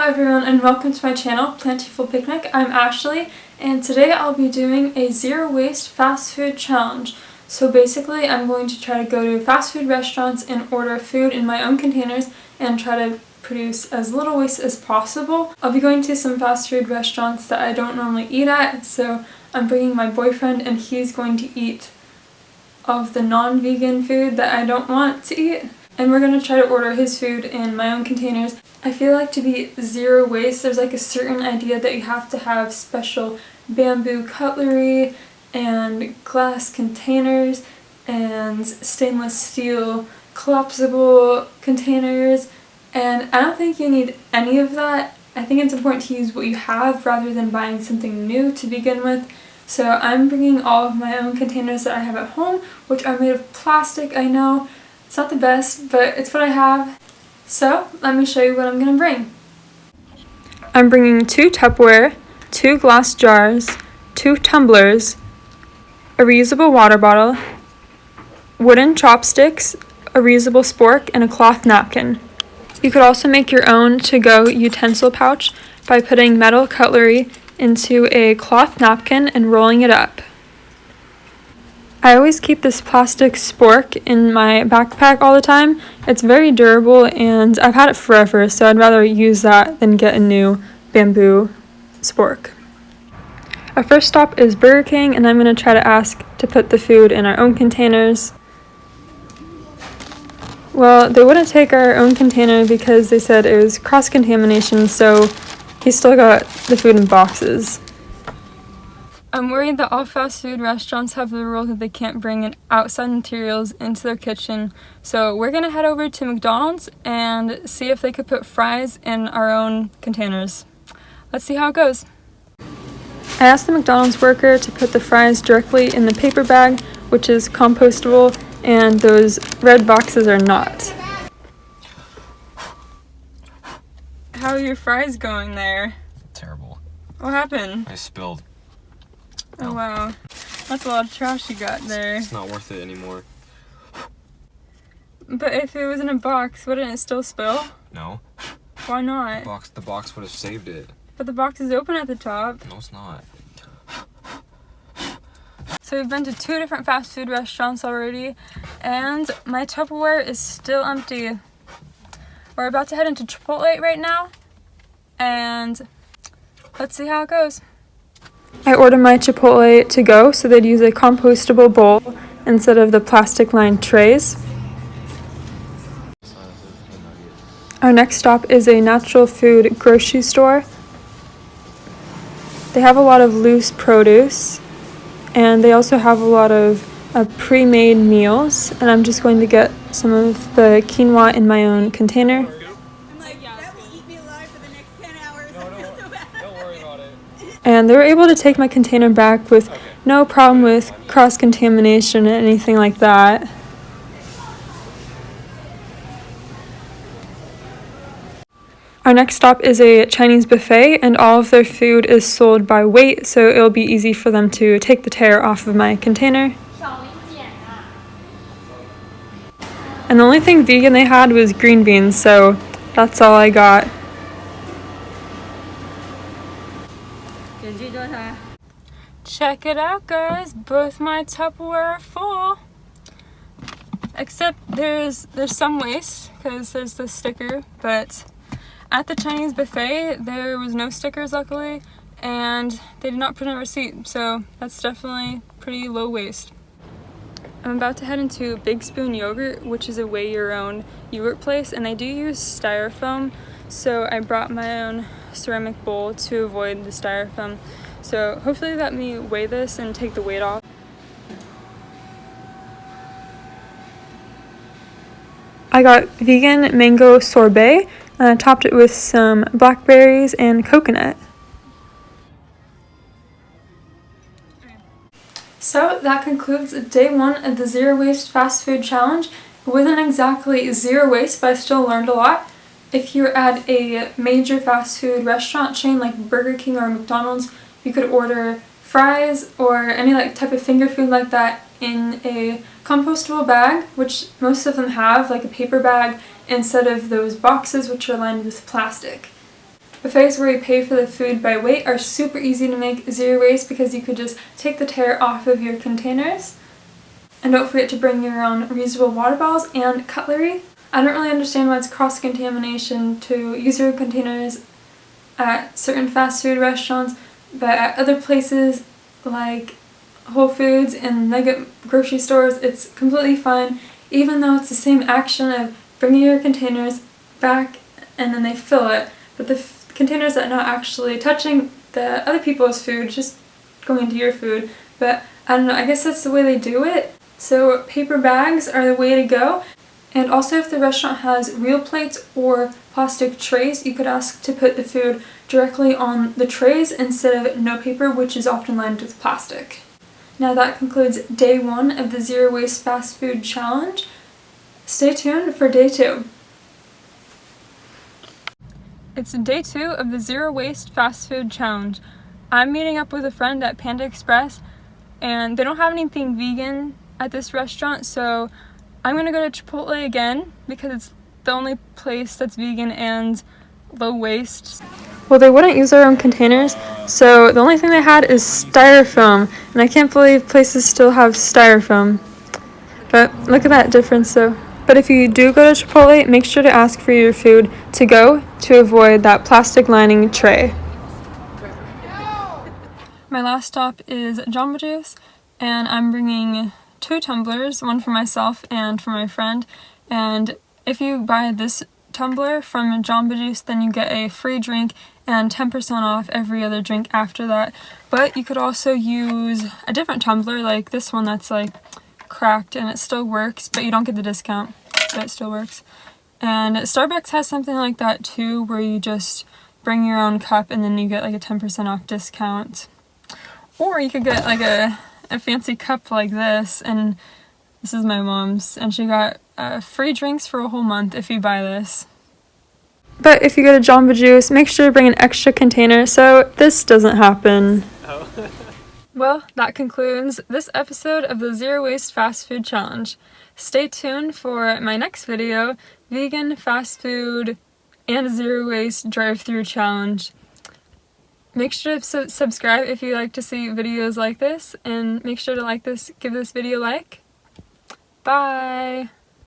everyone and welcome to my channel, Plentiful Picnic. I'm Ashley and today I'll be doing a zero waste fast food challenge. So basically I'm going to try to go to fast food restaurants and order food in my own containers and try to produce as little waste as possible. I'll be going to some fast food restaurants that I don't normally eat at, so I'm bringing my boyfriend and he's going to eat of the non-vegan food that I don't want to eat. And we're going to try to order his food in my own containers. I feel like to be zero waste, there's like a certain idea that you have to have special bamboo cutlery and glass containers and stainless steel collapsible containers, and I don't think you need any of that. I think it's important to use what you have rather than buying something new to begin with. So I'm bringing all of my own containers that I have at home, which are made of plastic. I know it's not the best, but it's what I have. So let me show you what I'm going to bring. I'm bringing 2 Tupperware, 2 glass jars, 2 tumblers, a reusable water bottle, wooden chopsticks, a reusable spork, and a cloth napkin. You could also make your own to-go utensil pouch by putting metal cutlery into a cloth napkin and rolling it up. I always keep this plastic spork in my backpack all the time. It's very durable and I've had it forever, so I'd rather use that than get a new bamboo spork. Our first stop is Burger King, and I'm going to try to ask to put the food in our own containers. Well, they wouldn't take our own container because they said it was cross-contamination, so he still got the food in boxes. I'm worried that all fast food restaurants have the rule that they can't bring in outside materials into their kitchen, so we're going to head over to McDonald's and see if they could put fries in our own containers. Let's see how it goes. I asked the McDonald's worker to put the fries directly in the paper bag, which is compostable, and those red boxes are not. How are your fries going there? Terrible. What happened? I spilled. Oh wow, that's a lot of trash you got there. It's not worth it anymore. But if it was in a box, wouldn't it still spill? No. Why not? The box would have saved it. But the box is open at the top. No, it's not. So we've been to 2 different fast food restaurants already, and my Tupperware is still empty. We're about to head into Chipotle right now, and let's see how it goes. I ordered my Chipotle to go, so they'd use a compostable bowl instead of the plastic-lined trays. Our next stop is a natural food grocery store. They have a lot of loose produce, and they also have a lot of pre-made meals, and I'm just going to get some of the quinoa in my own container. That will eat me alive for the next 10 hours. Don't worry about it. And they were able to take my container back with no problem with cross-contamination or anything like that. Our next stop is a Chinese buffet, and all of their food is sold by weight, so it'll be easy for them to take the tear off of my container. And the only thing vegan they had was green beans, so that's all I got. Check it out, guys. Both my Tupperware are full. Except there's some waste because there's the sticker, but at the Chinese buffet there was no stickers, luckily, and they did not print a receipt, so that's definitely pretty low waste. I'm about to head into Big Spoon Yogurt, which is a weigh your own yogurt place, and they do use styrofoam, so I brought my own ceramic bowl to avoid the styrofoam. So hopefully let me weigh this and take the weight off. I got vegan mango sorbet, and I topped it with some blackberries and coconut. So that concludes day 1 of the Zero Waste Fast Food Challenge. It wasn't exactly zero waste, but I still learned a lot. If you're at a major fast food restaurant chain like Burger King or McDonald's, you could order fries or any type of finger food like that in a compostable bag, which most of them have, like a paper bag, instead of those boxes which are lined with plastic. Buffets where you pay for the food by weight are super easy to make zero waste because you could just take the tare off of your containers. And don't forget to bring your own reusable water bottles and cutlery. I don't really understand why it's cross-contamination to use your containers at certain fast food restaurants, but at other places like Whole Foods and mega grocery stores, it's completely fine, even though it's the same action of bringing your containers back and then they fill it. But the containers that are not actually touching the other people's food, just going into your food. But I don't know, I guess that's the way they do it. So paper bags are the way to go. And also if the restaurant has real plates or plastic trays, you could ask to put the food directly on the trays instead of no paper, which is often lined with plastic. Now that concludes day 1 of the Zero Waste Fast Food Challenge. Stay tuned for day 2. It's day 2 of the Zero Waste Fast Food Challenge. I'm meeting up with a friend at Panda Express, and they don't have anything vegan at this restaurant, so I'm gonna go to Chipotle again because it's the only place that's vegan and low waste. Well, they wouldn't use their own containers, so the only thing they had is styrofoam, and I can't believe places still have styrofoam. But look at that difference though. But if you do go to Chipotle, make sure to ask for your food to go to avoid that plastic lining tray. My last stop is Jamba Juice, and I'm bringing 2 tumblers, one for myself and for my friend. And if you buy this tumbler from Jamba Juice, then you get a free drink and 10% off every other drink after that. But you could also use a different tumbler, like this one that's like cracked and it still works, but you don't get the discount, but it still works. And Starbucks has something like that too, where you just bring your own cup and then you get like a 10% off discount. Or you could get like a fancy cup like this, and this is my mom's, and she got free drinks for a whole month if you buy this. But if you go to Jamba Juice, make sure to bring an extra container so this doesn't happen. Oh. Well, that concludes this episode of the Zero Waste Fast Food Challenge. Stay tuned for my next video, Vegan Fast Food and Zero Waste Drive-Thru Challenge. Make sure to subscribe if you like to see videos like this, and make sure to like this, give this video a like. Bye!